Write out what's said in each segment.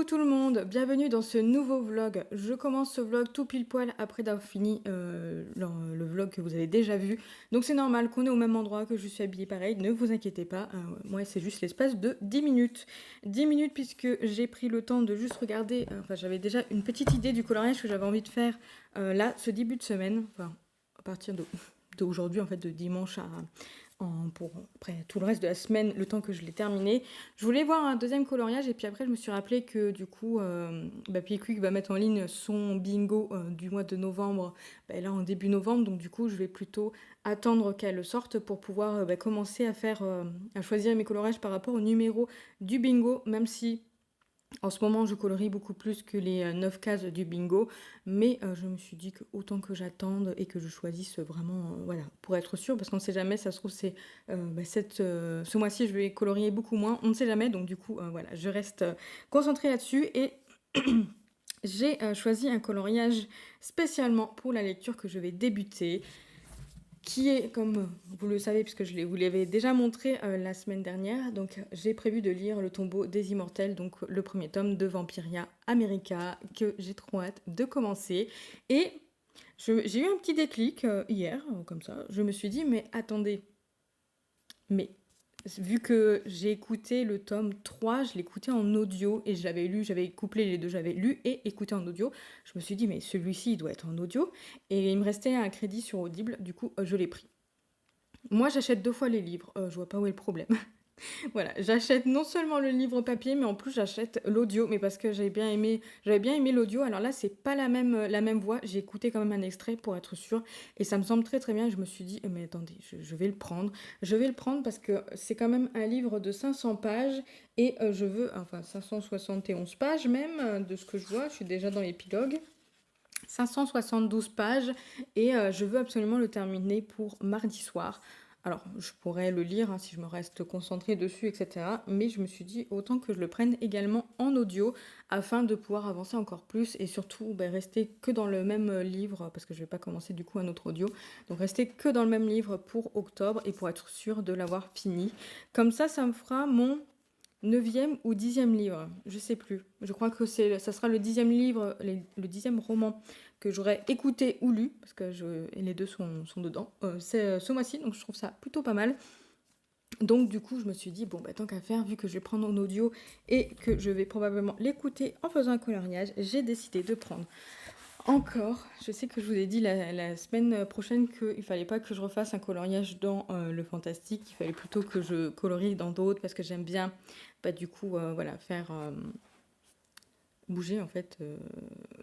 Coucou tout le monde, bienvenue dans ce nouveau vlog. Je commence ce vlog tout pile poil après d'avoir fini le vlog que vous avez déjà vu. Donc c'est normal qu'on est au même endroit, que je suis habillée pareil, ne vous inquiétez pas. Moi c'est juste l'espace de 10 minutes. 10 minutes puisque j'ai pris le temps de juste regarder, enfin j'avais déjà une petite idée du coloriage que j'avais envie de faire là, ce début de semaine. Enfin à partir d'aujourd'hui en fait, de dimanche pour après tout le reste de la semaine, le temps que je l'ai terminé. Je voulais voir un deuxième coloriage et puis après je me suis rappelé que du coup Pickwick va mettre en ligne son bingo du mois de novembre là en début novembre, donc du coup je vais plutôt attendre qu'elle sorte pour pouvoir commencer à choisir mes coloriages par rapport au numéro du bingo, même si en ce moment, je colorie beaucoup plus que les 9 cases du bingo, mais je me suis dit que autant que j'attende et que je choisisse vraiment, voilà, pour être sûre, parce qu'on ne sait jamais, ça se trouve, ce mois-ci, je vais colorier beaucoup moins, on ne sait jamais, donc du coup, voilà, je reste concentrée là-dessus et j'ai choisi un coloriage spécialement pour la lecture que je vais débuter, qui est, comme vous le savez, puisque vous l'avais déjà montré la semaine dernière, donc j'ai prévu de lire Le Tombeau des Immortels, donc le premier tome de Vampiria America, que j'ai trop hâte de commencer. Et j'ai eu un petit déclic hier, comme ça, je me suis dit, mais attendez, mais vu que j'ai écouté le tome 3, je l'écoutais en audio et j'avais couplé les deux, j'avais lu et écouté en audio. Je me suis dit, mais celui-ci, il doit être en audio. Et il me restait un crédit sur Audible, du coup, je l'ai pris. Moi, j'achète 2 fois les livres, je vois pas où est le problème. Voilà, j'achète non seulement le livre papier, mais en plus j'achète l'audio, mais parce que j'avais bien aimé l'audio. Alors là, c'est pas la même voix, j'ai écouté quand même un extrait pour être sûre, et ça me semble très très bien. Je me suis dit, mais attendez, je vais le prendre. Je vais le prendre parce que c'est quand même un livre de 500 pages, et enfin 571 pages même, de ce que je vois, je suis déjà dans l'épilogue. 572 pages et je veux absolument le terminer pour mardi soir. Alors, je pourrais le lire hein, si je me reste concentrée dessus, etc. Mais je me suis dit autant que je le prenne également en audio afin de pouvoir avancer encore plus et surtout rester que dans le même livre parce que je ne vais pas commencer du coup un autre audio. Donc, rester que dans le même livre pour octobre et pour être sûre de l'avoir fini. Comme ça me fera mon 9e ou 10e livre, je sais plus. Je crois que ça sera le 10e livre, le 10e roman que j'aurais écouté ou lu, parce que les deux sont dedans. C'est ce mois-ci, donc je trouve ça plutôt pas mal. Donc du coup, je me suis dit, bon, tant qu'à faire, vu que je vais prendre en audio et que je vais probablement l'écouter en faisant un coloriage, j'ai décidé de prendre encore. Je sais que je vous ai dit la semaine prochaine qu'il fallait pas que je refasse un coloriage dans le fantastique, il fallait plutôt que je colorie dans d'autres parce que j'aime bien du coup voilà, faire bouger en fait,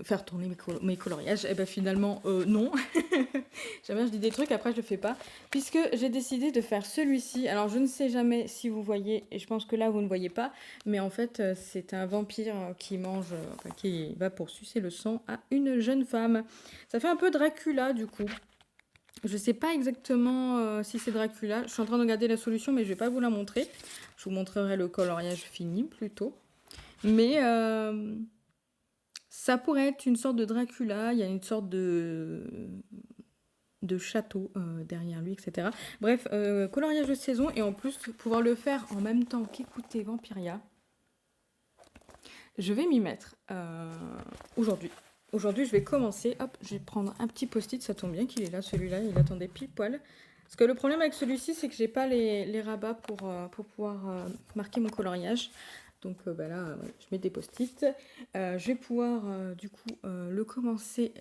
faire tourner mes coloriages. Et finalement non. Jamais je dis des trucs, après je le fais pas. Puisque j'ai décidé de faire celui-ci. Alors je ne sais jamais si vous voyez, et je pense que là vous ne voyez pas, mais en fait c'est un vampire qui va pour sucer le sang à une jeune femme. Ça fait un peu Dracula du coup. Je sais pas exactement si c'est Dracula. Je suis en train de regarder la solution, mais je vais pas vous la montrer. Je vous montrerai le coloriage fini plutôt. Mais ça pourrait être une sorte de Dracula. Il y a une sorte de château derrière lui, etc. Bref, coloriage de saison et en plus pouvoir le faire en même temps qu'écouter Vampiria. Je vais m'y mettre aujourd'hui. Aujourd'hui, je vais commencer. Hop, je vais prendre un petit post-it. Ça tombe bien qu'il est là, celui-là. Il attendait pile poil. Parce que le problème avec celui-ci, c'est que j'ai pas les rabats pour pouvoir marquer mon coloriage. Donc là, je mets des post-it. Je vais pouvoir du coup le commencer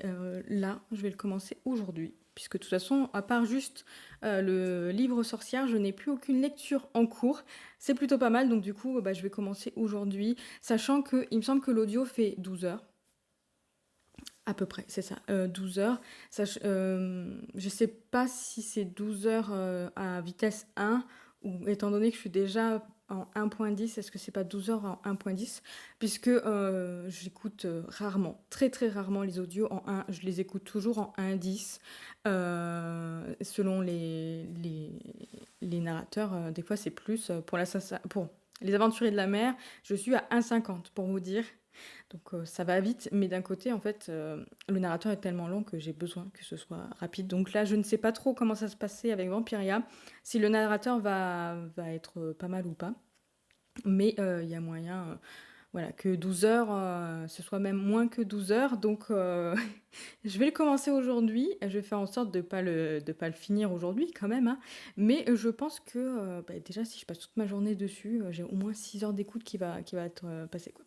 là. Je vais le commencer aujourd'hui. Puisque de toute façon, à part juste le livre sorcière, je n'ai plus aucune lecture en cours. C'est plutôt pas mal. Donc du coup, je vais commencer aujourd'hui. Sachant qu'il me semble que l'audio fait 12 heures. À peu près, c'est ça, 12 heures. Je sais pas si c'est 12 heures à vitesse 1, ou étant donné que je suis déjà en 1.10, est-ce que c'est pas 12 heures en 1.10? Puisque j'écoute rarement, très très rarement les audios en 1, je les écoute toujours en 1.10. Selon les narrateurs, des fois c'est plus. Pour les aventuriers de la mer, je suis à 1.50 pour vous dire. Donc ça va vite, mais d'un côté, en fait, le narrateur est tellement long que j'ai besoin que ce soit rapide. Donc là, je ne sais pas trop comment ça se passait avec Vampiria, si le narrateur va être pas mal ou pas. Mais il y a moyen, voilà, que 12 heures, ce soit même moins que 12 heures. Donc, je vais le commencer aujourd'hui. Je vais faire en sorte de pas le finir aujourd'hui quand même, hein. Mais, je pense que, déjà si je passe toute ma journée dessus, j'ai au moins 6 heures d'écoute qui va être, passée, quoi.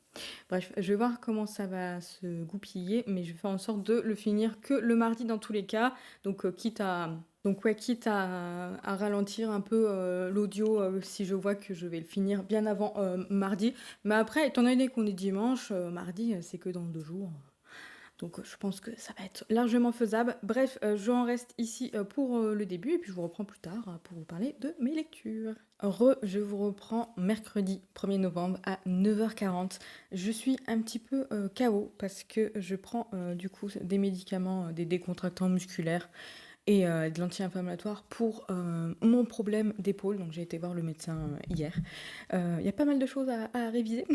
Bref, je vais voir comment ça va se goupiller, mais je vais faire en sorte de le finir que le mardi dans tous les cas. Donc, quitte à ralentir un peu, l'audio, si je vois que je vais le finir bien avant, mardi. Mais après, étant donné qu'on est dimanche, mardi, c'est que dans 2 jours. Donc, je pense que ça va être largement faisable. Bref, j'en reste ici, pour, le début et puis je vous reprends plus tard, pour vous parler de mes lectures. Je vous reprends mercredi 1er novembre à 9h40. Je suis un petit peu, KO parce que je prends, du coup, des médicaments, des décontractants musculaires et de l'anti-inflammatoire pour, mon problème d'épaule. Donc j'ai été voir le médecin, hier. Il y a pas mal de choses à réviser.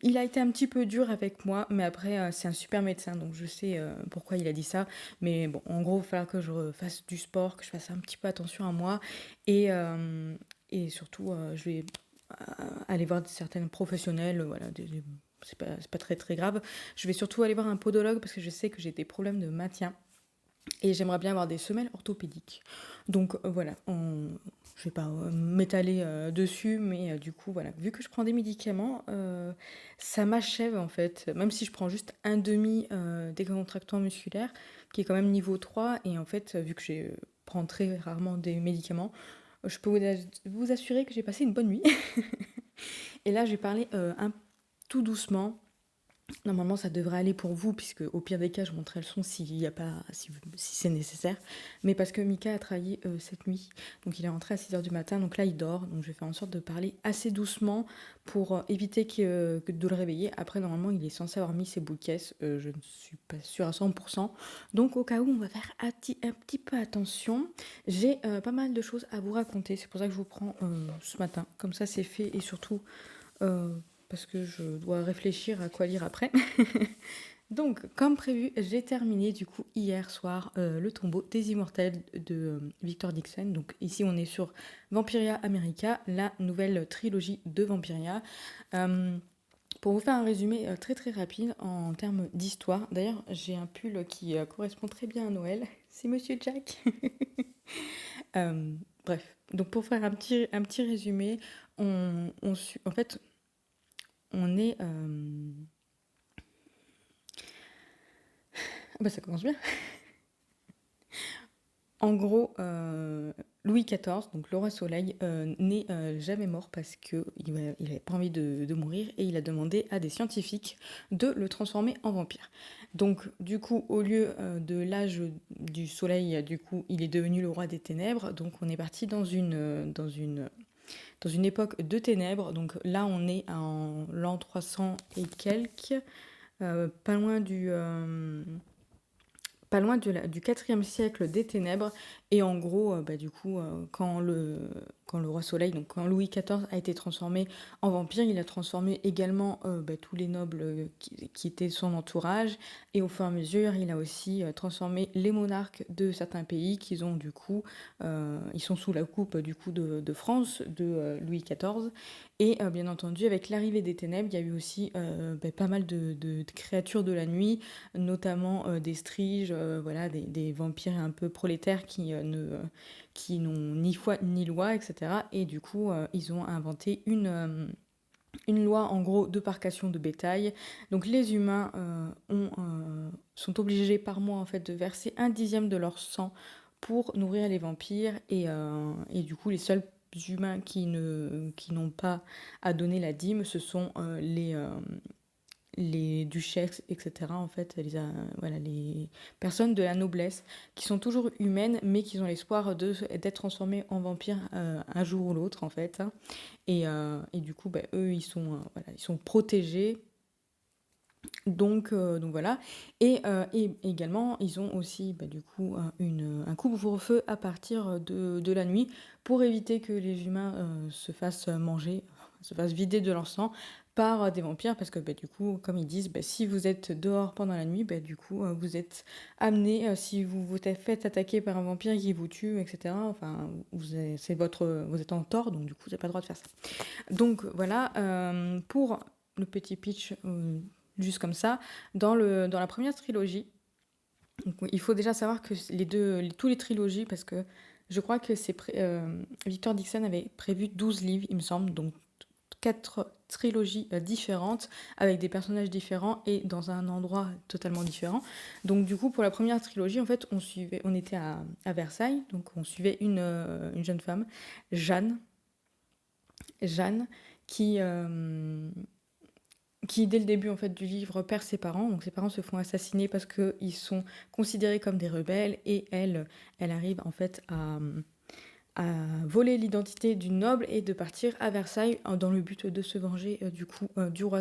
Il a été un petit peu dur avec moi, mais après, c'est un super médecin, donc je sais, pourquoi il a dit ça. Mais bon, en gros, il va falloir que je fasse du sport, que je fasse un petit peu attention à moi et et surtout, je vais, aller voir certaines professionnelles, voilà, des c'est pas très, très grave. Je vais surtout aller voir un podologue parce que je sais que j'ai des problèmes de maintien. Et j'aimerais bien avoir des semelles orthopédiques. Donc voilà, je vais pas m'étaler dessus, mais du coup, voilà, vu que je prends des médicaments, ça m'achève en fait, même si je prends juste un demi décontractant musculaire, qui est quand même niveau 3, et en fait, vu que je prends très rarement des médicaments, je peux vous assurer que j'ai passé une bonne nuit. Et là, j'ai parlé tout doucement. Normalement, ça devrait aller pour vous, puisque au pire des cas, je montrerai le son s'il y a pas, si c'est nécessaire. Mais parce que Mika a travaillé cette nuit, donc il est rentré à 6 heures du matin, donc là il dort. Donc je vais faire en sorte de parler assez doucement pour éviter que de le réveiller. Après, normalement, il est censé avoir mis ses boules de caisse, je ne suis pas sûre à 100%. Donc au cas où, on va faire un petit peu attention. J'ai pas mal de choses à vous raconter, c'est pour ça que je vous prends ce matin. Comme ça, c'est fait, et surtout euh, parce que je dois réfléchir à quoi lire après. Donc, comme prévu, j'ai terminé du coup hier soir Le Tombeau des Immortels de Victor Dixon. Donc ici, on est sur Vampiria America, la nouvelle trilogie de Vampiria. Pour vous faire un résumé très très rapide en termes d'histoire. D'ailleurs, j'ai un pull qui correspond très bien à Noël. C'est Monsieur Jack. Bref, donc pour faire un petit résumé, en fait, on est... Ah bah ça commence bien. En gros, Louis XIV, donc le roi Soleil, n'est jamais mort parce qu'il n'avait pas envie de mourir, et il a demandé à des scientifiques de le transformer en vampire. Donc du coup, au lieu de l'âge du Soleil, du coup, il est devenu le roi des ténèbres. Donc on est parti dans une époque de ténèbres. Donc là, on est en l'an 300 et quelques, pas loin du 4e siècle des ténèbres. Et en gros, du coup, quand le roi Soleil, donc quand Louis XIV a été transformé en vampire, il a transformé également tous les nobles qui étaient son entourage. Et au fur et à mesure, il a aussi transformé les monarques de certains pays qui ont du coup, ils sont sous la coupe du coup de France, de Louis XIV. Et bien entendu, avec l'arrivée des ténèbres, il y a eu aussi pas mal de créatures de la nuit, notamment des striges, voilà, des vampires un peu prolétaires qui n'ont ni foi ni loi, etc. Et du coup, ils ont inventé une loi en gros de parcation de bétail. Donc les humains sont obligés par mois en fait de verser 1/10 de leur sang pour nourrir les vampires, et du coup les seuls humains qui n'ont pas à donner la dîme, ce sont les duchesses, etc. En fait, voilà, les personnes de la noblesse qui sont toujours humaines, mais qui ont l'espoir d'être transformées en vampires un jour ou l'autre, en fait, hein. Et du coup, eux, voilà, ils sont protégés. Donc voilà. Et également, ils ont aussi du coup un couvre-feu à partir de la nuit pour éviter que les humains se fassent manger, se fassent vider de leur sang par des vampires parce que du coup, comme ils disent, si vous êtes dehors pendant la nuit, du coup, vous êtes amené, si vous vous faites attaquer par un vampire qui vous tue, etc. Enfin, vous êtes en tort, donc du coup, vous n'avez pas le droit de faire ça. Donc voilà, pour le petit pitch, juste comme ça, dans la première trilogie, donc, il faut déjà savoir que tous les trilogies, parce que je crois que Victor Dixon avait prévu 12 livres, il me semble, donc 4 trilogies différentes, avec des personnages différents et dans un endroit totalement différent. Donc du coup, pour la première trilogie, en fait, on était à Versailles, donc on suivait une jeune femme, Jeanne, qui, qui dès le début en fait du livre perd ses parents. Donc ses parents se font assassiner parce qu'ils sont considérés comme des rebelles et elle arrive en fait à voler l'identité du noble et de partir à Versailles dans le but de se venger du roi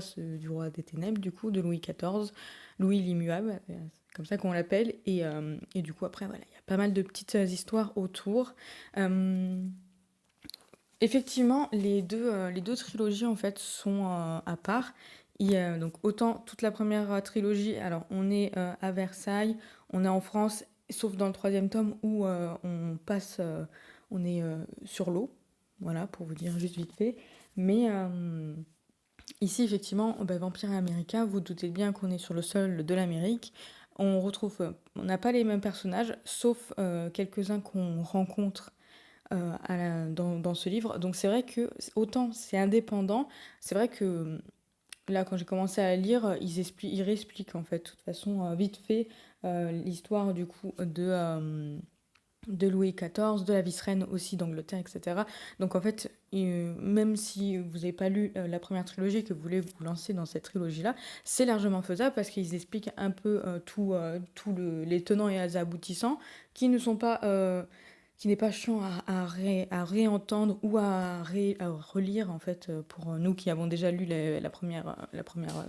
des ténèbres, du coup de Louis XIV, Louis l'immuable, c'est comme ça qu'on l'appelle. Et du coup après voilà, il y a pas mal de petites histoires autour. Effectivement, les deux trilogies en fait sont à part. Donc autant toute la première trilogie, alors on est à Versailles, on est en France, sauf dans le troisième tome où on est sur l'eau, voilà pour vous dire juste vite fait. Mais ici effectivement, Vampire Américain, vous doutez bien qu'on est sur le sol de l'Amérique. On n'a pas les mêmes personnages, sauf quelques-uns qu'on rencontre dans ce livre. Donc c'est vrai que autant c'est indépendant, c'est vrai que là quand j'ai commencé à lire, ils réexpliquent en fait, de toute façon, vite fait, l'histoire du coup de Louis XIV, de la vice-reine aussi d'Angleterre, etc. Donc en fait, même si vous n'avez pas lu la première trilogie et que vous voulez vous lancer dans cette trilogie-là, c'est largement faisable parce qu'ils expliquent un peu les tenants et les aboutissants qui ne sont pas qui n'est pas chiant à réentendre ou à relire en fait pour nous qui avons déjà lu la première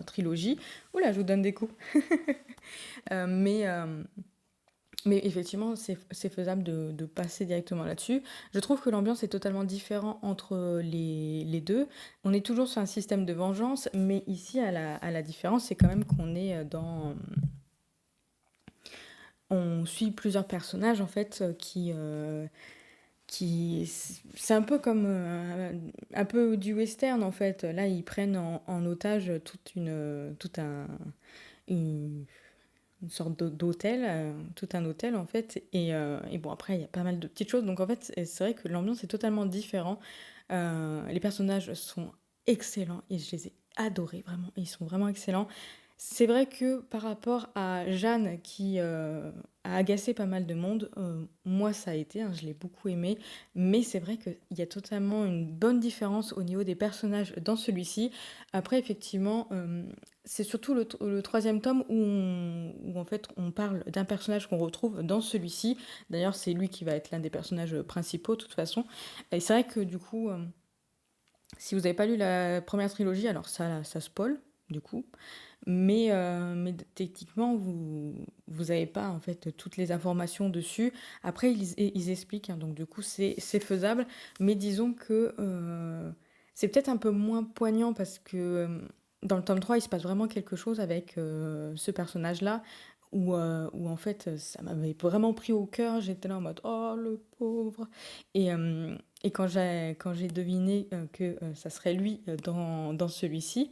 trilogie. Oula, je vous donne des coups. Euh, mais, euh, mais effectivement, c'est faisable de passer directement là-dessus. Je trouve que l'ambiance est totalement différente entre les deux. On est toujours sur un système de vengeance, mais ici, à la différence, c'est quand même qu'on est on suit plusieurs personnages en fait qui c'est un peu comme un peu du western en fait. Là, ils prennent en otage une, une sorte d'hôtel, tout un hôtel en fait. Et bon, après, il y a pas mal de petites choses. Donc en fait, c'est vrai que l'ambiance est totalement différente. Les personnages sont excellents et je les ai adorés, vraiment. Ils sont vraiment excellents. C'est vrai que par rapport à Jeanne qui a agacé pas mal de monde, moi ça a été, hein, je l'ai beaucoup aimé, mais c'est vrai qu'il y a totalement une bonne différence au niveau des personnages dans celui-ci. Après, effectivement, c'est surtout le troisième tome où en fait on parle d'un personnage qu'on retrouve dans celui-ci. D'ailleurs, c'est lui qui va être l'un des personnages principaux de toute façon. Et c'est vrai que du coup, si vous n'avez pas lu la première trilogie, alors ça spoil du coup. Mais techniquement, vous avez pas en fait toutes les informations dessus. Après, ils expliquent, hein, donc du coup, c'est faisable. Mais disons que c'est peut-être un peu moins poignant parce que dans le tome 3 il se passe vraiment quelque chose avec ce personnage-là où en fait, ça m'avait vraiment pris au cœur. J'étais là en mode «Oh, le pauvre!» Et quand j'ai deviné que ça serait lui dans celui-ci,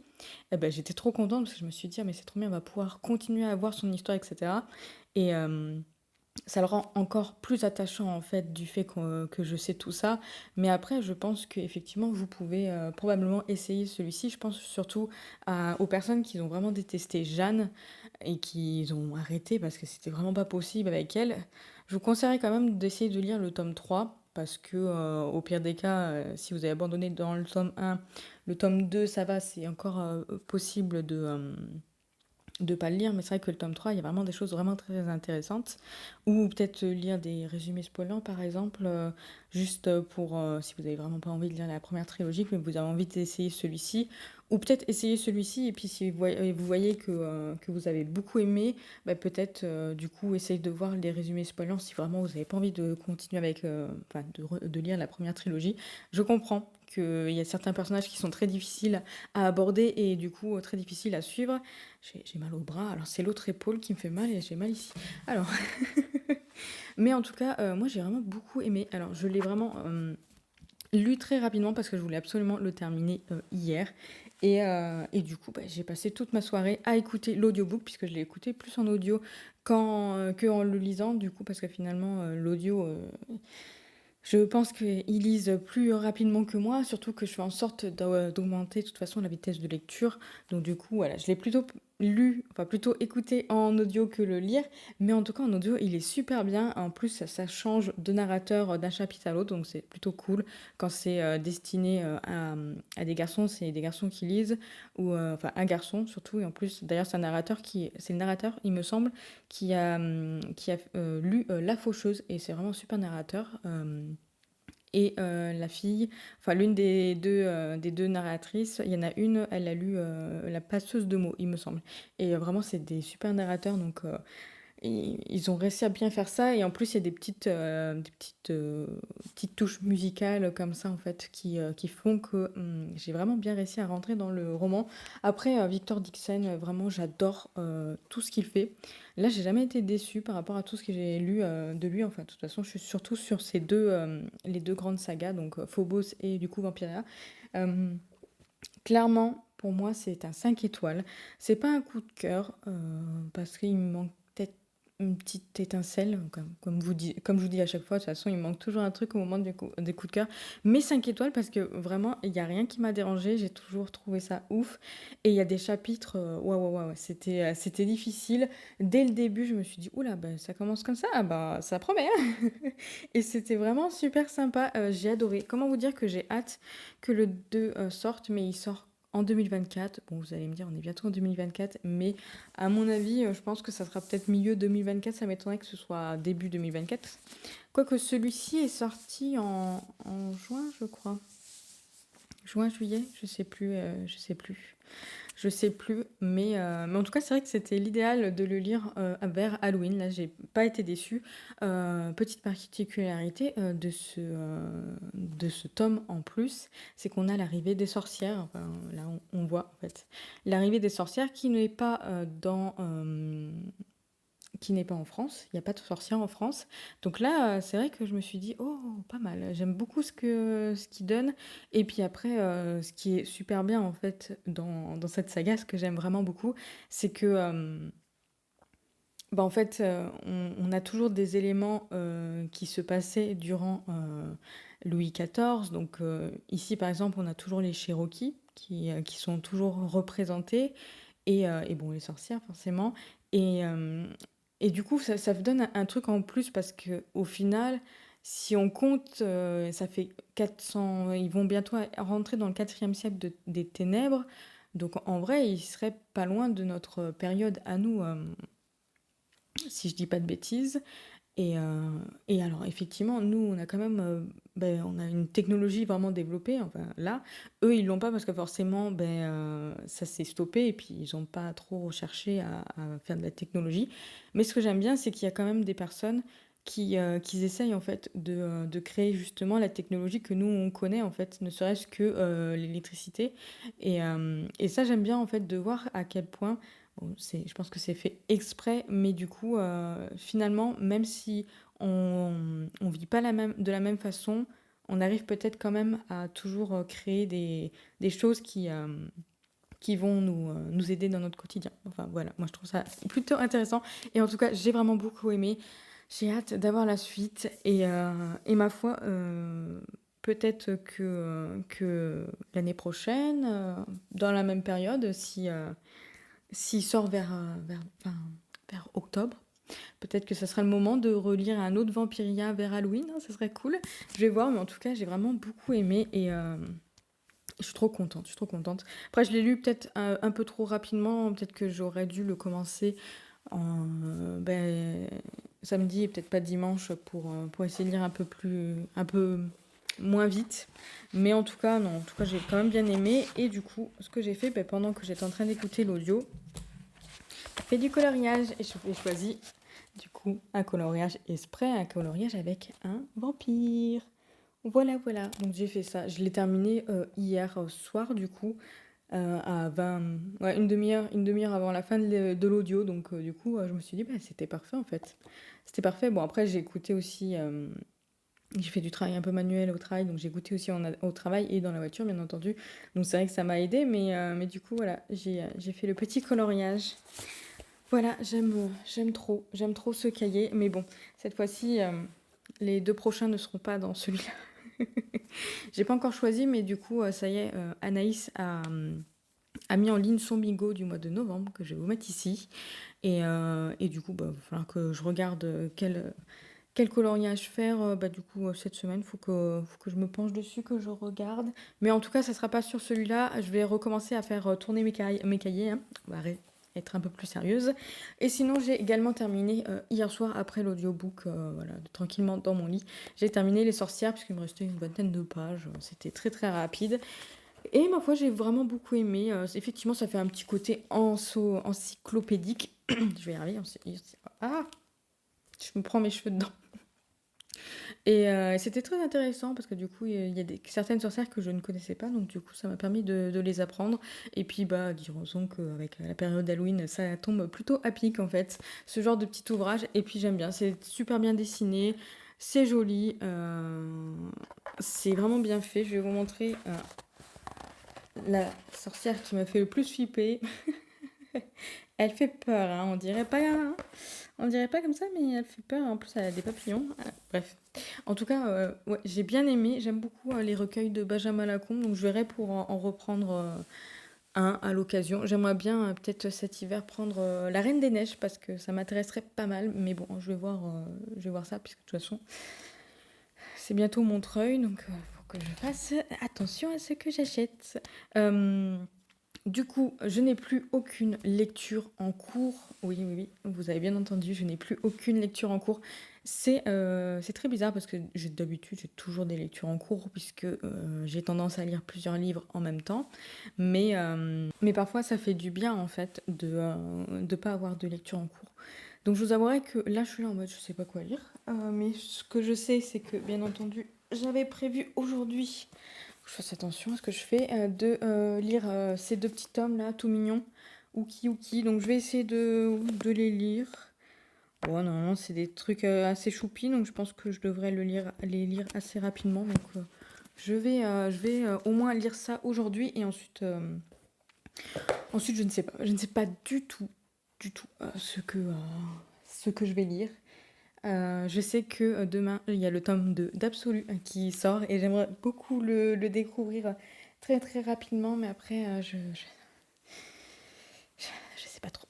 eh ben, j'étais trop contente parce que je me suis dit, ah, mais c'est trop bien, on va pouvoir continuer à voir son histoire, etc. Et ça le rend encore plus attachant en fait du fait que je sais tout ça. Mais après, je pense qu'effectivement, vous pouvez probablement essayer celui-ci. Je pense surtout aux personnes qui ont vraiment détesté Jeanne et qui ont arrêté parce que c'était vraiment pas possible avec elle. Je vous conseillerais quand même d'essayer de lire le tome 3 parce que au pire des cas, si vous avez abandonné dans le tome 1, le tome 2, ça va, c'est encore possible de pas le lire, mais c'est vrai que le tome 3 il y a vraiment des choses vraiment très intéressantes. Ou peut-être lire des résumés spoilants, par exemple, juste pour, si vous avez vraiment pas envie de lire la première trilogie, mais vous avez envie d'essayer celui-ci. ou peut-être essayer celui-ci et puis si vous voyez que vous avez beaucoup aimé, bah, peut-être, du coup, essayer de voir les résumés spoilants si vraiment vous avez pas envie de continuer avec, enfin de lire la première trilogie. Je comprends qu'il y a certains personnages qui sont très difficiles à aborder et du coup, très difficiles à suivre. J'ai mal au bras, alors c'est l'autre épaule qui me fait mal et j'ai mal ici. Alors mais en tout cas, moi j'ai vraiment beaucoup aimé. Alors je l'ai vraiment, lu très rapidement parce que je voulais absolument le terminer hier. Et du coup, bah, j'ai passé toute ma soirée à écouter l'audiobook, puisque je l'ai écouté plus en audio que en le lisant, du coup, parce que finalement, l'audio, je pense qu'ils lisent plus rapidement que moi, surtout que je fais en sorte d'augmenter de toute façon la vitesse de lecture. Donc du coup, voilà, je l'ai plutôt lu, enfin plutôt écouté en audio que le lire. Mais en tout cas, en audio, il est super bien. En plus, ça change de narrateur d'un chapitre à l'autre, donc c'est plutôt cool. Quand c'est destiné à des garçons, c'est des garçons qui lisent, ou enfin un garçon surtout. Et en plus, d'ailleurs, c'est le narrateur, il me semble, qui a lu La Faucheuse. Et c'est vraiment un super narrateur. Et la fille, enfin l'une des deux narratrices, il y en a une, elle a lu La Passeuse de mots, il me semble. Et vraiment, c'est des super narrateurs, donc ils ont réussi à bien faire ça. Et en plus, il y a petites touches musicales comme ça, en fait, qui font que j'ai vraiment bien réussi à rentrer dans le roman. Après, Victor Dixon, vraiment, j'adore tout ce qu'il fait. Là, j'ai jamais été déçue par rapport à tout ce que j'ai lu de lui. Enfin, de toute façon, je suis surtout sur les deux grandes sagas, donc Phobos et du coup Vampiria. Euh, Clairement, pour moi, c'est un 5 étoiles. C'est pas un coup de cœur, parce qu'il me manque peut-être une petite étincelle, comme je vous dis à chaque fois, de toute façon, il me manque toujours un truc au moment des coups de cœur. Mais 5 étoiles parce que vraiment, il n'y a rien qui m'a dérangé, j'ai toujours trouvé ça ouf. Et il y a des chapitres, ouais, c'était difficile. Dès le début, je me suis dit, oula, bah, ça commence comme ça, ah bah, ça promet, hein. Et c'était vraiment super sympa, j'ai adoré. Comment vous dire que j'ai hâte que le 2 sorte, mais il sort en 2024. Bon, vous allez me dire, on est bientôt en 2024, mais à mon avis, je pense que ça sera peut-être milieu 2024. Ça m'étonnerait que ce soit début 2024. Quoique celui-ci est sorti en juin, je crois. Juin, juillet, je sais plus, je sais plus. Je sais plus, mais en tout cas, c'est vrai que c'était l'idéal de le lire vers Halloween. Là, j'ai pas été déçue. Petite particularité de ce tome en plus, c'est qu'on a l'arrivée des sorcières. Enfin, là, on voit en fait l'arrivée des sorcières qui n'est pas en France. Il n'y a pas de sorcières en France. Donc là, c'est vrai que je me suis dit, oh, pas mal. J'aime beaucoup ce qu'il donne. Et puis après, ce qui est super bien en fait dans cette saga, ce que j'aime vraiment beaucoup, c'est que bah, en fait, on a toujours des éléments qui se passaient durant Louis XIV. Donc ici, par exemple, on a toujours les Cherokees qui sont toujours représentés. Et bon, les sorcières, forcément. Et, euh, et du coup, ça donne un truc en plus parce que au final, si on compte, ça fait 400, ils vont bientôt rentrer dans le quatrième siècle des ténèbres. Donc en vrai, ils seraient pas loin de notre période à nous, si je dis pas de bêtises. Et alors, effectivement, nous, on a quand même, on a une technologie vraiment développée. Enfin, là, eux, ils l'ont pas parce que forcément, ça s'est stoppé et puis ils n'ont pas trop cherché à faire de la technologie. Mais ce que j'aime bien, c'est qu'il y a quand même des personnes qui essayent en fait de créer justement la technologie que nous on connaît en fait, ne serait-ce que l'électricité. Et ça, j'aime bien en fait de voir à quel point bon, je pense que c'est fait exprès, mais du coup, finalement, même si on vit pas de la même façon, on arrive peut-être quand même à toujours créer des choses qui vont nous aider dans notre quotidien. Enfin voilà, moi je trouve ça plutôt intéressant. Et en tout cas, j'ai vraiment beaucoup aimé. J'ai hâte d'avoir la suite. Et ma foi, peut-être que l'année prochaine, dans la même période, s'il sort vers octobre, peut-être que ce sera le moment de relire un autre Vampiria vers Halloween, hein, ça serait cool. Je vais voir, mais en tout cas, j'ai vraiment beaucoup aimé et je suis trop contente, je suis trop contente. Après, je l'ai lu peut-être un peu trop rapidement, peut-être que j'aurais dû le commencer en samedi et peut-être pas dimanche pour essayer de lire un peu moins vite. Mais en tout cas, non, en tout cas, j'ai quand même bien aimé. Et du coup, ce que j'ai fait, pendant que j'étais en train d'écouter l'audio, j'ai fait du coloriage et j'ai choisi du coup un coloriage esprit, un coloriage avec un vampire. Voilà, voilà. Donc j'ai fait ça. Je l'ai terminé hier soir du coup à 20, ouais, une demi-heure avant la fin de l'audio. Donc du coup, je me suis dit, bah, c'était parfait en fait. C'était parfait. Bon, après, j'ai écouté aussi. J'ai fait du travail un peu manuel au travail, donc j'ai écouté aussi au travail et dans la voiture, bien entendu. Donc c'est vrai que ça m'a aidé, mais du coup, voilà, j'ai fait le petit coloriage. Voilà, j'aime trop ce cahier. Mais bon, cette fois-ci, les 2 prochains ne seront pas dans celui-là. J'ai pas encore choisi, mais du coup, ça y est, Anaïs a mis en ligne son bingo du mois de novembre, que je vais vous mettre ici. Et du coup, bah, il va falloir que je regarde quel coloriage faire. Bah, du coup, cette semaine, faut que je me penche dessus, que je regarde. Mais en tout cas, ça sera pas sur celui-là. Je vais recommencer à faire tourner mes cahiers, hein. On va être un peu plus sérieuse. Et sinon, j'ai également terminé hier soir, après l'audiobook, voilà, tranquillement dans mon lit. J'ai terminé Les Sorcières, puisqu'il me restait une vingtaine de pages. C'était très très rapide. Et ma foi, j'ai vraiment beaucoup aimé. Effectivement, ça fait un petit côté encyclopédique. Je vais y arriver. Ah, je me prends mes cheveux dedans. Et c'était très intéressant parce que du coup, il y a certaines sorcières que je ne connaissais pas, donc du coup, ça m'a permis de les apprendre. Et puis, bah, disons qu'avec la période d'Halloween, ça tombe plutôt à pic en fait, ce genre de petit ouvrage. Et puis, j'aime bien, c'est super bien dessiné, c'est joli, c'est vraiment bien fait. Je vais vous montrer la sorcière qui m'a fait le plus flipper. Elle fait peur, hein, on dirait pas, hein. On dirait pas comme ça, mais elle fait peur. En plus, elle a des papillons. Bref. En tout cas, ouais, j'ai bien aimé. J'aime beaucoup les recueils de Benjamin Lacombe. Donc, je verrai pour en reprendre un à l'occasion. J'aimerais bien, peut-être cet hiver, prendre La Reine des Neiges parce que ça m'intéresserait pas mal. Mais bon, je vais voir ça, puisque de toute façon, c'est bientôt Montreuil. Donc, il faut que je fasse attention à ce que j'achète. Du coup, je n'ai plus aucune lecture en cours. Oui, oui, oui, vous avez bien entendu, je n'ai plus aucune lecture en cours. C'est très bizarre parce que d'habitude, j'ai toujours des lectures en cours puisque j'ai tendance à lire plusieurs livres en même temps. Mais parfois, ça fait du bien en fait de ne pas avoir de lecture en cours. Donc, je vous avouerai que là, je suis là en mode je sais pas quoi lire. Mais ce que je sais, c'est que bien entendu, j'avais prévu aujourd'hui je fasse attention à ce que je fais, de lire ces 2 petits tomes là, tout mignons, Ouki Ouki. Donc je vais essayer de les lire. Bon, normalement, c'est des trucs assez choupis, donc je pense que je devrais les lire assez rapidement. Donc je vais au moins lire ça aujourd'hui et ensuite, je ne sais pas. Je ne sais pas du tout ce que je vais lire. Je sais que demain, il y a le tome 2 d'Absolu qui sort et j'aimerais beaucoup le découvrir très très rapidement, mais après, je sais pas trop.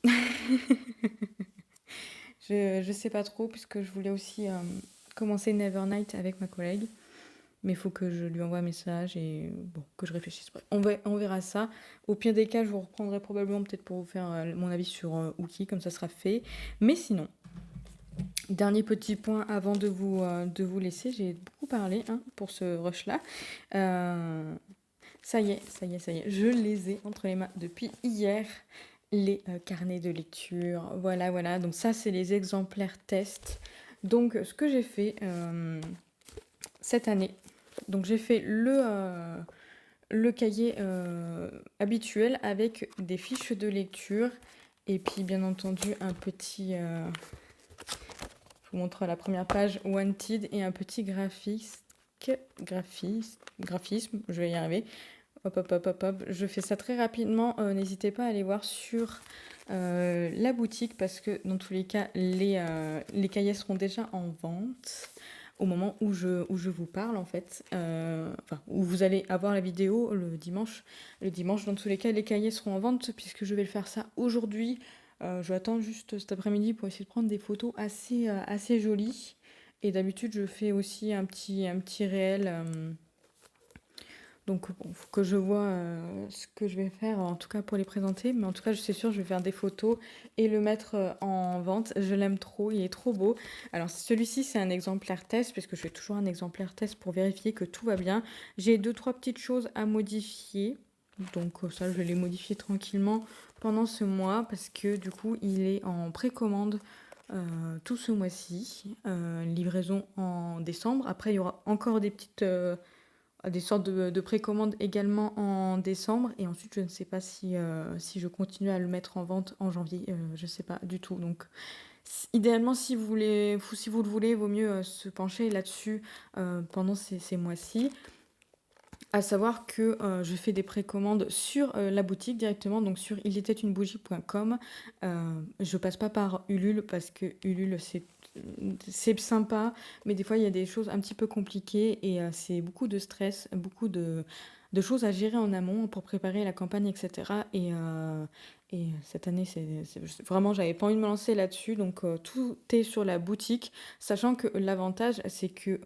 Je sais pas trop, puisque je voulais aussi commencer Nevernight avec ma collègue, mais il faut que je lui envoie un message et bon, que je réfléchisse. Bref, on verra ça. Au pire des cas, je vous reprendrai probablement peut-être pour vous faire mon avis sur Ouki, comme ça sera fait. Mais sinon, dernier petit point avant de vous laisser, j'ai beaucoup parlé hein, pour ce rush-là. Ça y est, je les ai entre les mains depuis hier, les carnets de lecture. Voilà, voilà, donc ça c'est les exemplaires test. Donc ce que j'ai fait cette année, donc j'ai fait le cahier habituel avec des fiches de lecture et puis bien entendu un petit... je vous montre la première page Wanted et un petit graphisme, je vais y arriver. Hop, hop, hop, hop, hop. Je fais ça très rapidement. N'hésitez pas à aller voir sur la boutique parce que dans tous les cas, les cahiers seront déjà en vente au moment où je vous parle en fait. Enfin, où vous allez avoir la vidéo le dimanche. Le dimanche, dans tous les cas, les cahiers seront en vente puisque je vais le faire ça aujourd'hui. Je attends juste cet après-midi pour essayer de prendre des photos assez jolies. Et d'habitude, je fais aussi un petit réel Donc bon, faut que je vois ce que je vais faire, en tout cas pour les présenter. Mais en tout cas, je suis sûre, je vais faire des photos et le mettre en vente. Je l'aime trop, il est trop beau. Alors celui-ci, c'est un exemplaire test, puisque je fais toujours un exemplaire test pour vérifier que tout va bien. J'ai deux, trois petites choses à modifier. Donc ça, je vais les modifier tranquillement pendant ce mois, parce que du coup, il est en précommande tout ce mois-ci. Livraison en décembre. Après, il y aura encore des petites... des sortes de précommandes également en décembre. Et ensuite, je ne sais pas si je continue à le mettre en vente en janvier. Je ne sais pas du tout. Donc, idéalement, si vous le voulez, il vaut mieux se pencher là-dessus pendant ces mois-ci. À savoir que je fais des précommandes sur la boutique directement, donc sur ilétait-une-bougie.com. Je passe pas par Ulule parce que Ulule, c'est sympa, mais des fois, il y a des choses un petit peu compliquées et c'est beaucoup de stress, beaucoup de choses à gérer en amont pour préparer la campagne, etc. Et cette année, vraiment, j'avais pas envie de me lancer là-dessus, donc tout est sur la boutique, sachant que l'avantage, c'est que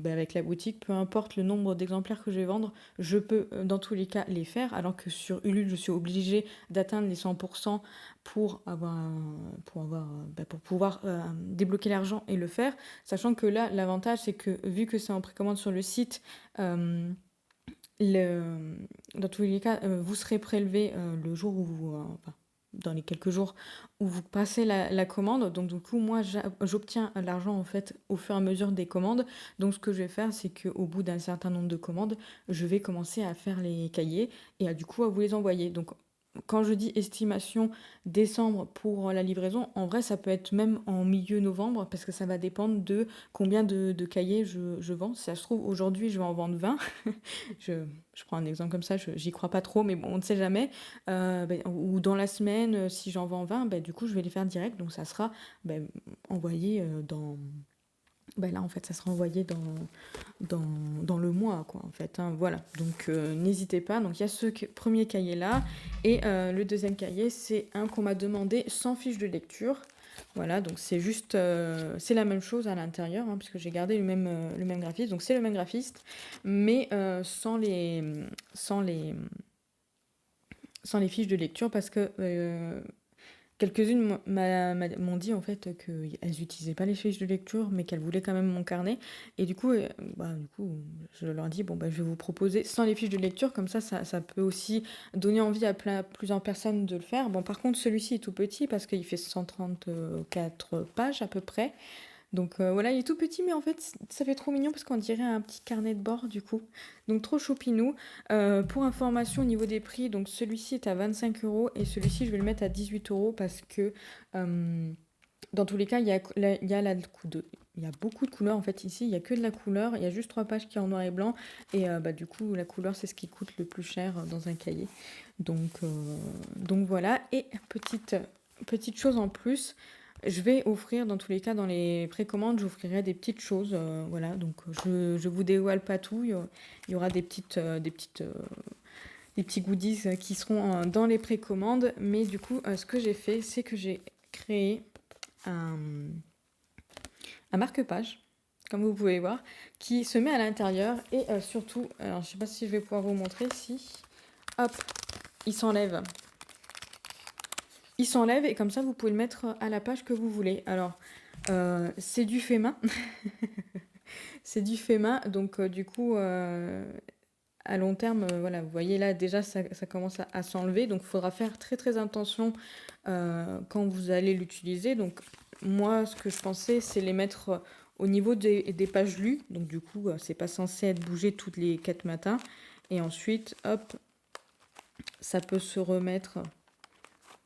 avec la boutique, peu importe le nombre d'exemplaires que je vais vendre, je peux dans tous les cas les faire, alors que sur Ulule, je suis obligée d'atteindre les 100% pour pouvoir débloquer l'argent et le faire. Sachant que là, l'avantage, c'est que vu que c'est en précommande sur le site, dans tous les cas, vous serez prélevé le jour où dans les quelques jours où vous passez la commande. Donc du coup, moi, j'obtiens l'argent en fait au fur et à mesure des commandes. Donc ce que je vais faire, c'est qu'au bout d'un certain nombre de commandes, je vais commencer à faire les cahiers et du coup à vous les envoyer. Donc quand je dis estimation décembre pour la livraison, en vrai, ça peut être même en milieu novembre parce que ça va dépendre de combien de cahiers je vends. Si ça se trouve, aujourd'hui, je vais en vendre 20. je prends un exemple comme ça, j'y crois pas trop, mais bon, on ne sait jamais. Ou dans la semaine, si j'en vends 20, du coup, je vais les faire direct. Donc, ça sera envoyé dans... là, en fait, ça sera envoyé dans le mois, quoi, en fait. Hein, voilà. Donc, n'hésitez pas. Donc, il y a ce premier cahier-là. Et le deuxième cahier, c'est un qu'on m'a demandé sans fiche de lecture. Voilà, donc c'est juste... c'est la même chose à l'intérieur, hein, puisque j'ai gardé le même graphiste. Donc, c'est le même graphiste, mais sans les fiches de lecture, parce que... quelques-unes m'ont dit en fait qu'elles n'utilisaient pas les fiches de lecture, mais qu'elles voulaient quand même mon carnet. Et du coup, je leur dis, je vais vous proposer sans les fiches de lecture, comme ça peut aussi donner envie à plusieurs personnes de le faire. Bon, par contre, celui-ci est tout petit parce qu'il fait 134 pages à peu près. Donc voilà, il est tout petit, mais en fait, ça fait trop mignon parce qu'on dirait un petit carnet de bord du coup. Donc trop choupinou. Pour information au niveau des prix, donc celui-ci est à 25 € et celui-ci, je vais le mettre à 18 € parce que dans tous les cas, il y a beaucoup de couleurs en fait ici. Il n'y a que de la couleur. Il y a juste 3 pages qui sont en noir et blanc. Et du coup, la couleur, c'est ce qui coûte le plus cher dans un cahier. Donc voilà. Et petite chose en plus. Je vais offrir, dans tous les cas, dans les précommandes, j'offrirai des petites choses. Voilà, donc je vous dévoile pas tout. Il y aura des petits goodies qui seront dans les précommandes. Mais du coup, ce que j'ai fait, c'est que j'ai créé un marque-page, comme vous pouvez voir, qui se met à l'intérieur. Et surtout, alors je sais pas si je vais pouvoir vous montrer, si... Hop, il s'enlève. Il s'enlève et comme ça, vous pouvez le mettre à la page que vous voulez. Alors, c'est du fait main. C'est du fait main, donc du coup, à long terme, voilà, vous voyez là, déjà, ça commence à s'enlever. Donc, il faudra faire très, très attention quand vous allez l'utiliser. Donc, moi, ce que je pensais, c'est les mettre au niveau des pages lues. Donc, du coup, c'est pas censé être bougé toutes les 4 matins. Et ensuite, hop, ça peut se remettre...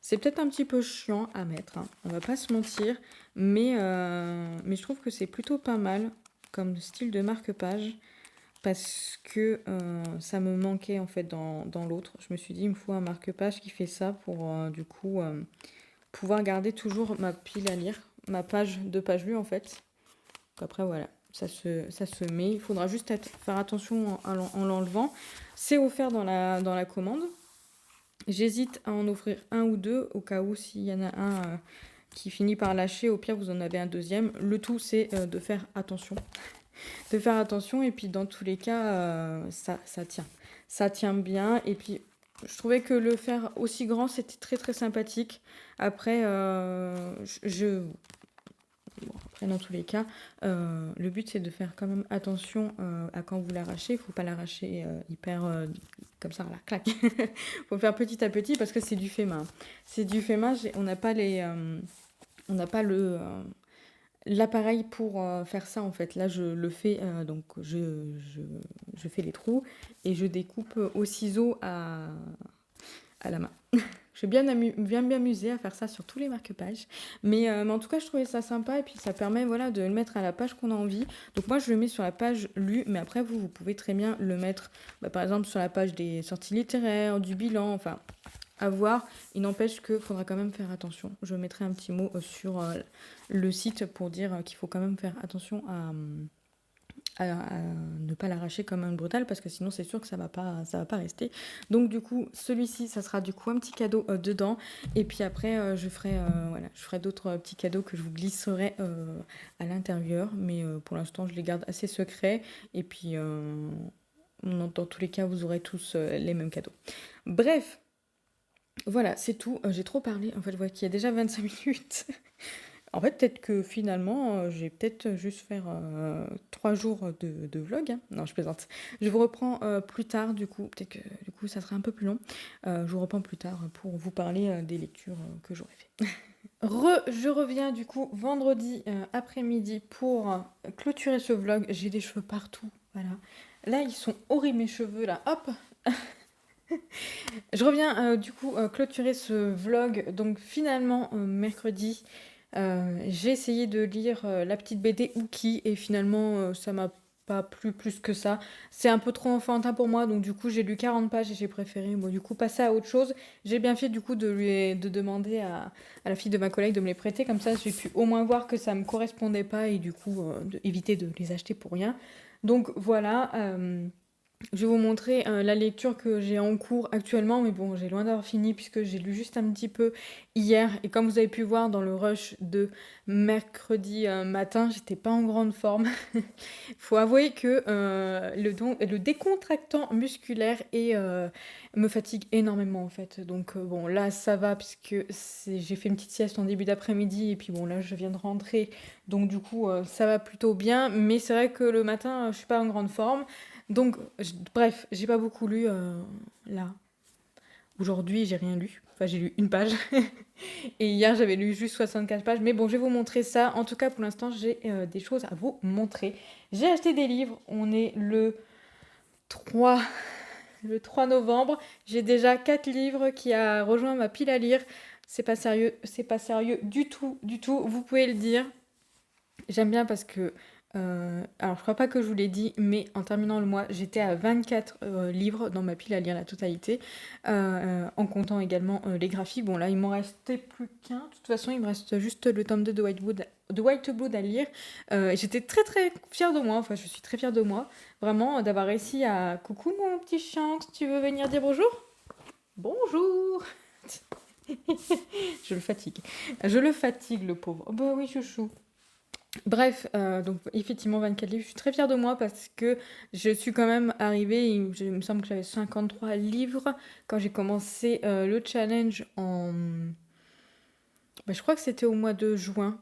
C'est peut-être un petit peu chiant à mettre, hein, on va pas se mentir, mais je trouve que c'est plutôt pas mal comme style de marque-page parce que ça me manquait en fait dans l'autre. Je me suis dit, il me faut un marque-page qui fait ça pour du coup pouvoir garder toujours ma pile à lire, ma page de page lue en fait. Donc après voilà, ça se met, il faudra juste faire attention en l'enlevant. C'est offert dans la commande. J'hésite à en offrir un ou deux, au cas où s'il y en a un qui finit par lâcher, au pire vous en avez un deuxième. Le tout c'est de faire attention. de faire attention. Et puis dans tous les cas, ça tient. Ça tient bien. Et puis je trouvais que le faire aussi grand, c'était très très sympathique. Après, bon, après dans tous les cas, le but c'est de faire quand même attention à quand vous l'arrachez. Il faut pas l'arracher hyper comme ça, là, clac. Faut faire petit à petit parce que c'est du fait main. C'est du fait main. On n'a pas on n'a pas l'appareil pour faire ça en fait. Là, je le fais, donc je fais les trous et je découpe au ciseau à la main. Je vais bien m'amuser à faire ça sur tous les marque-pages. Mais en tout cas, je trouvais ça sympa et puis ça permet voilà, de le mettre à la page qu'on a envie. Donc moi, je le mets sur la page lue, mais après, vous pouvez très bien le mettre, par exemple, sur la page des sorties littéraires, du bilan, enfin, à voir. Il n'empêche qu'il faudra quand même faire attention. Je mettrai un petit mot sur le site pour dire qu'il faut quand même faire attention à ne pas l'arracher comme un brutal parce que sinon c'est sûr que ça va pas rester. Donc du coup celui-ci ça sera du coup un petit cadeau dedans et puis après je ferai d'autres petits cadeaux que je vous glisserai à l'intérieur mais pour l'instant je les garde assez secrets et puis dans tous les cas vous aurez tous les mêmes cadeaux. Bref, voilà, c'est tout. J'ai trop parlé. En fait, je vois qu'il y a déjà 25 minutes. En fait, peut-être que finalement, je vais peut-être juste faire 3 jours de vlog, hein. Non, je plaisante. Je vous reprends plus tard, du coup. Peut-être que du coup, ça sera un peu plus long. Je vous reprends plus tard pour vous parler des lectures que j'aurai fait. Je reviens du coup vendredi après-midi pour clôturer ce vlog. J'ai des cheveux partout, voilà. Là, ils sont horribles mes cheveux, là. Hop. Je reviens du coup clôturer ce vlog. Donc finalement, mercredi, j'ai essayé de lire la petite BD Ookie et finalement ça m'a pas plu plus que ça. C'est un peu trop enfantin pour moi, donc du coup j'ai lu 40 pages et j'ai préféré du coup passer à autre chose. J'ai bien fait du coup de demander à la fille de ma collègue de me les prêter, comme ça j'ai pu au moins voir que ça me correspondait pas et du coup éviter de les acheter pour rien. Donc voilà. Je vais vous montrer la lecture que j'ai en cours actuellement, mais bon, j'ai loin d'avoir fini puisque j'ai lu juste un petit peu hier. Et comme vous avez pu voir dans le rush de mercredi matin, j'étais pas en grande forme. Il faut avouer que le décontractant musculaire me fatigue énormément en fait. Donc bon, là ça va puisque j'ai fait une petite sieste en début d'après-midi et puis bon, là je viens de rentrer. Donc du coup, ça va plutôt bien. Mais c'est vrai que le matin, je suis pas en grande forme. Donc, bref, j'ai pas beaucoup lu là. Aujourd'hui, j'ai rien lu. Enfin, j'ai lu une page. Et hier, j'avais lu juste 64 pages. Mais bon, je vais vous montrer ça. En tout cas, pour l'instant, j'ai des choses à vous montrer. J'ai acheté des livres. On est le 3 novembre. J'ai déjà 4 livres qui a rejoint ma pile à lire. C'est pas sérieux du tout, du tout. Vous pouvez le dire. J'aime bien parce que alors je crois pas que je vous l'ai dit, mais en terminant le mois, j'étais à 24 livres dans ma pile à lire la totalité, en comptant également les graphiques. Bon là, il m'en restait plus qu'un. De toute façon, il me reste juste le tome 2 de White Blood à lire. J'étais très très fière de moi, enfin je suis très fière de moi, vraiment, d'avoir réussi à... Coucou mon petit chien, tu veux venir dire bonjour? Bonjour. Je le fatigue. Je le fatigue, le pauvre. Oh, bah oui, chouchou. Bref, donc effectivement 24 livres, je suis très fière de moi parce que je suis quand même arrivée, il me semble que j'avais 53 livres quand j'ai commencé le challenge je crois que c'était au mois de juin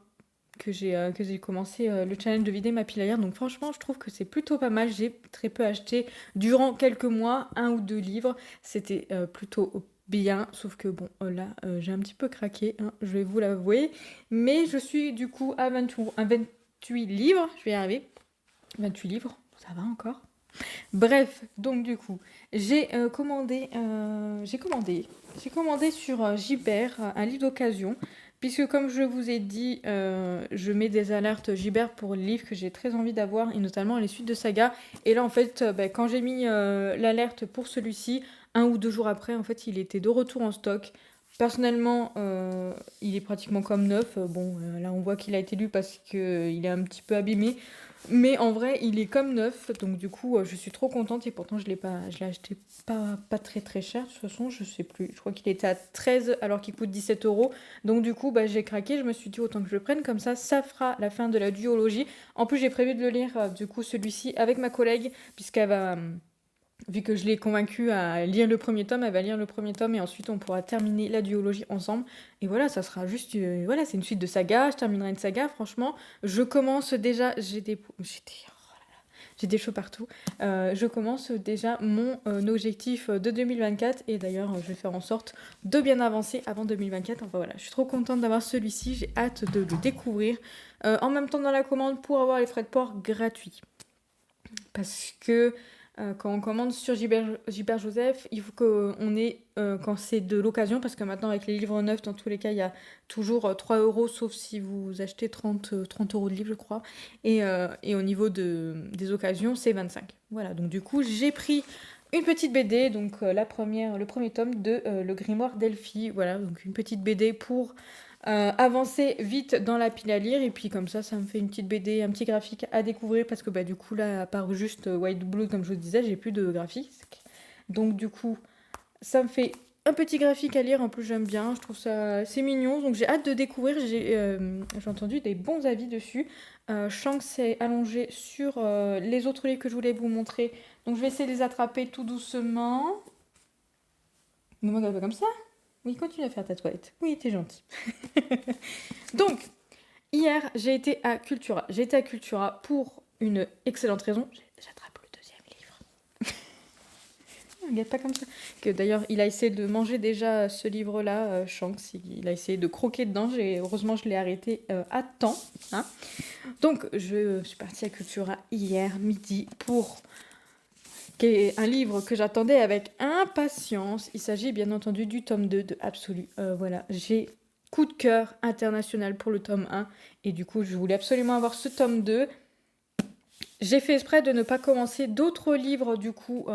que j'ai commencé le challenge de vider ma pile à lire. Donc franchement, je trouve que c'est plutôt pas mal. J'ai très peu acheté durant quelques mois, 1 ou 2 livres. C'était plutôt bien, sauf que bon, là, j'ai un petit peu craqué, hein, je vais vous l'avouer. Mais je suis du coup à 28 livres, je vais y arriver. 28 livres, ça va encore. Bref, donc du coup, j'ai commandé sur Gibert un livre d'occasion, puisque comme je vous ai dit, je mets des alertes Gibert pour les livres que j'ai très envie d'avoir, et notamment les suites de saga. Et là, en fait, quand j'ai mis l'alerte pour celui-ci, 1 ou 2 jours après, en fait, il était de retour en stock. Personnellement, il est pratiquement comme neuf. Bon, là, on voit qu'il a été lu parce qu'il est un petit peu abîmé. Mais en vrai, il est comme neuf, donc du coup, je suis trop contente et pourtant je l'ai acheté pas très très cher. De toute façon, je sais plus. Je crois qu'il était à 13 alors qu'il coûte 17 €. Donc du coup, bah, j'ai craqué. Je me suis dit autant que je le prenne comme ça fera la fin de la duologie. En plus, j'ai prévu de le lire du coup celui-ci avec ma collègue puisqu'elle va vu que je l'ai convaincue à lire le premier tome, elle va lire le premier tome et ensuite on pourra terminer la duologie ensemble. Et voilà, ça sera juste. Voilà, c'est une suite de saga. Je terminerai une saga, franchement. Je commence déjà. J'ai des cheveux partout. Je commence déjà mon objectif de 2024 et d'ailleurs, je vais faire en sorte de bien avancer avant 2024. Enfin voilà, je suis trop contente d'avoir celui-ci. J'ai hâte de le découvrir. En même temps, dans la commande pour avoir les frais de port gratuits. Parce que quand on commande sur Gilbert Joseph, il faut qu'on ait, quand c'est de l'occasion, parce que maintenant avec les livres neufs, dans tous les cas, il y a toujours 3 euros, sauf si vous achetez 30 euros de livres, je crois. Et au niveau des occasions, c'est 25. Voilà, donc du coup, j'ai pris une petite BD, donc le premier tome de Le Grimoire d'Elphie. Voilà, donc une petite BD pour avancer vite dans la pile à lire et puis comme ça me fait une petite BD, un petit graphique à découvrir parce que bah du coup là à part juste White Blue comme je vous disais j'ai plus de graphique donc du coup ça me fait un petit graphique à lire. En plus j'aime bien, je trouve ça c'est mignon donc j'ai hâte de découvrir. J'ai entendu des bons avis dessus. Shanks s'est allongé sur les autres livres que je voulais vous montrer donc je vais essayer de les attraper tout doucement. Ne me regarde pas comme ça. Oui, continue à faire ta toilette. Oui, t'es gentil. Donc, hier, j'ai été à Cultura. J'ai été à Cultura pour une excellente raison. J'attrape le deuxième livre. Regarde pas comme ça. Que d'ailleurs, il a essayé de manger déjà ce livre-là, Shanks. Il a essayé de croquer dedans. Heureusement, je l'ai arrêté à temps. Hein. Donc, je suis partie à Cultura hier midi pour un livre que j'attendais avec impatience. Il s'agit bien entendu du tome 2 de Absolu. Voilà, j'ai coup de cœur international pour le tome 1 et du coup je voulais absolument avoir ce tome 2. J'ai fait exprès de ne pas commencer d'autres livres du coup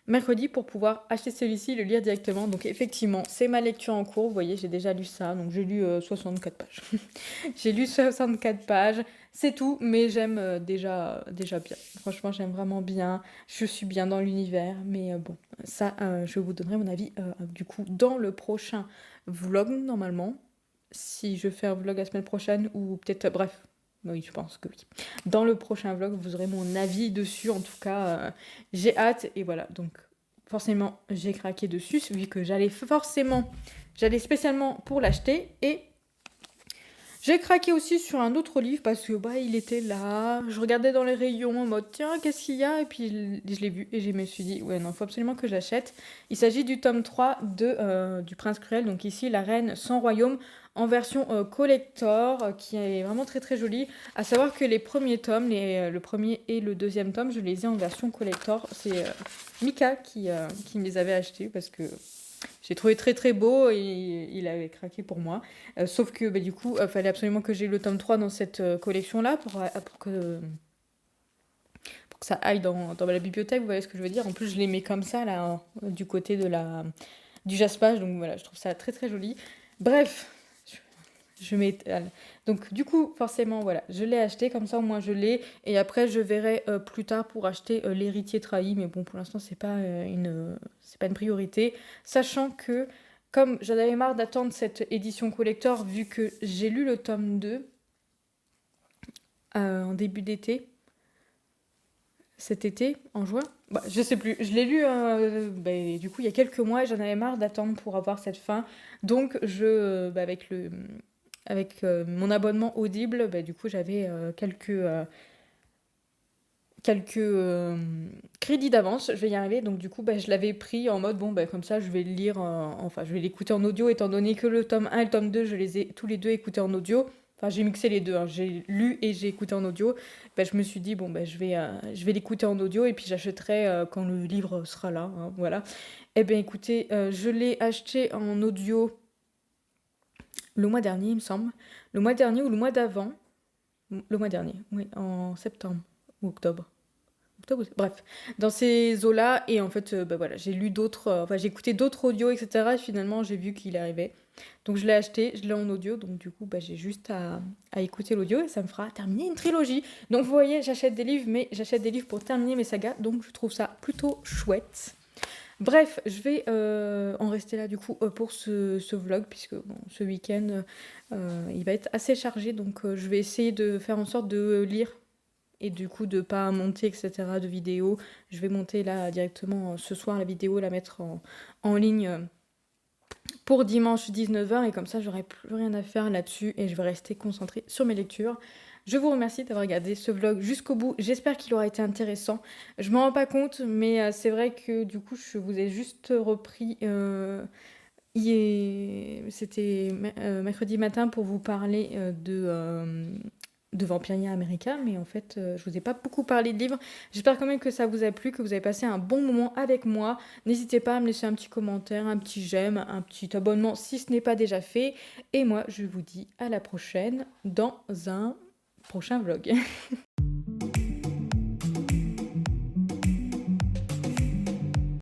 mercredi pour pouvoir acheter celui-ci et le lire directement. Donc effectivement, c'est ma lecture en cours. Vous voyez, j'ai déjà lu ça. Donc j'ai lu 64 pages. J'ai lu 64 pages. C'est tout, mais j'aime déjà bien. Franchement, j'aime vraiment bien. Je suis bien dans l'univers. Mais bon, ça, je vous donnerai mon avis du coup dans le prochain vlog normalement. Si je fais un vlog la semaine prochaine ou peut-être... bref, oui, je pense que oui. Dans le prochain vlog, vous aurez mon avis dessus. En tout cas, j'ai hâte. Et voilà, donc forcément, j'ai craqué dessus, vu que j'allais spécialement pour l'acheter. Et j'ai craqué aussi sur un autre livre parce que bah, il était là. Je regardais dans les rayons en mode tiens, qu'est-ce qu'il y a? Et puis je l'ai vu et je me suis dit ouais, non, il faut absolument que je l'achète. Il s'agit du tome 3 du Prince Cruel. Donc ici, La Reine sans royaume en version collector qui est vraiment très très jolie. À savoir que les premiers tomes, le premier et le deuxième tome, je les ai en version collector. C'est Mika qui me les avait achetés parce que j'ai trouvé très très beau et il avait craqué pour moi. Sauf que bah, du coup, il fallait absolument que j'ai le tome 3 dans cette collection-là pour que ça aille dans la bibliothèque, vous voyez ce que je veux dire. En plus, je les mets comme ça, là, du côté du jaspage. Donc voilà, je trouve ça très très joli. Bref, je m'étale. Donc du coup, forcément, voilà, je l'ai acheté, comme ça au moins je l'ai. Et après, je verrai plus tard pour acheter L'Héritier trahi. Mais bon, pour l'instant, c'est pas une priorité. Sachant que, comme j'en avais marre d'attendre cette édition collector, vu que j'ai lu le tome 2 en début d'été, cet été, en juin, bah, je sais plus, je l'ai lu du coup il y a quelques mois et j'en avais marre d'attendre pour avoir cette fin. Donc avec mon abonnement Audible, bah, du coup j'avais quelques crédits d'avance, je vais y arriver. Donc du coup bah, je l'avais pris en mode bon bah, comme ça je vais le lire, je vais l'écouter en audio étant donné que le tome 1 et le tome 2 je les ai tous les deux écoutés en audio. Enfin, j'ai mixé les deux, hein. J'ai lu et j'ai écouté en audio. Bah, je me suis dit, bon, bah, je vais l'écouter en audio et puis j'achèterai quand le livre sera là. Hein, voilà. Eh bien, écoutez, je l'ai acheté en audio le mois dernier, il me semble. Le mois dernier ou le mois d'avant. Le mois dernier, oui, en septembre ou octobre. Bref, dans ces eaux-là. Et en fait, bah, voilà, j'ai écouté d'autres audios, etc. Et finalement, j'ai vu qu'il arrivait. Donc je l'ai acheté, je l'ai en audio, donc du coup, bah, j'ai juste à écouter l'audio et ça me fera terminer une trilogie. Donc vous voyez, j'achète des livres, mais j'achète des livres pour terminer mes sagas, donc je trouve ça plutôt chouette. Bref, je vais en rester là du coup pour ce vlog, puisque bon, ce week-end, il va être assez chargé, donc je vais essayer de faire en sorte de lire et du coup de pas monter, etc., de vidéos. Je vais monter là directement ce soir la vidéo, la mettre en ligne pour dimanche 19h, et comme ça j'aurai plus rien à faire là-dessus et je vais rester concentrée sur mes lectures. Je vous remercie d'avoir regardé ce vlog jusqu'au bout. J'espère qu'il aura été intéressant. Je m'en rends pas compte, mais c'est vrai que du coup, je vous ai juste repris c'était mercredi matin pour vous parler de Vampiria America, mais en fait, je vous ai pas beaucoup parlé de livres. J'espère quand même que ça vous a plu, que vous avez passé un bon moment avec moi. N'hésitez pas à me laisser un petit commentaire, un petit j'aime, un petit abonnement si ce n'est pas déjà fait. Et moi, je vous dis à la prochaine dans un prochain vlog.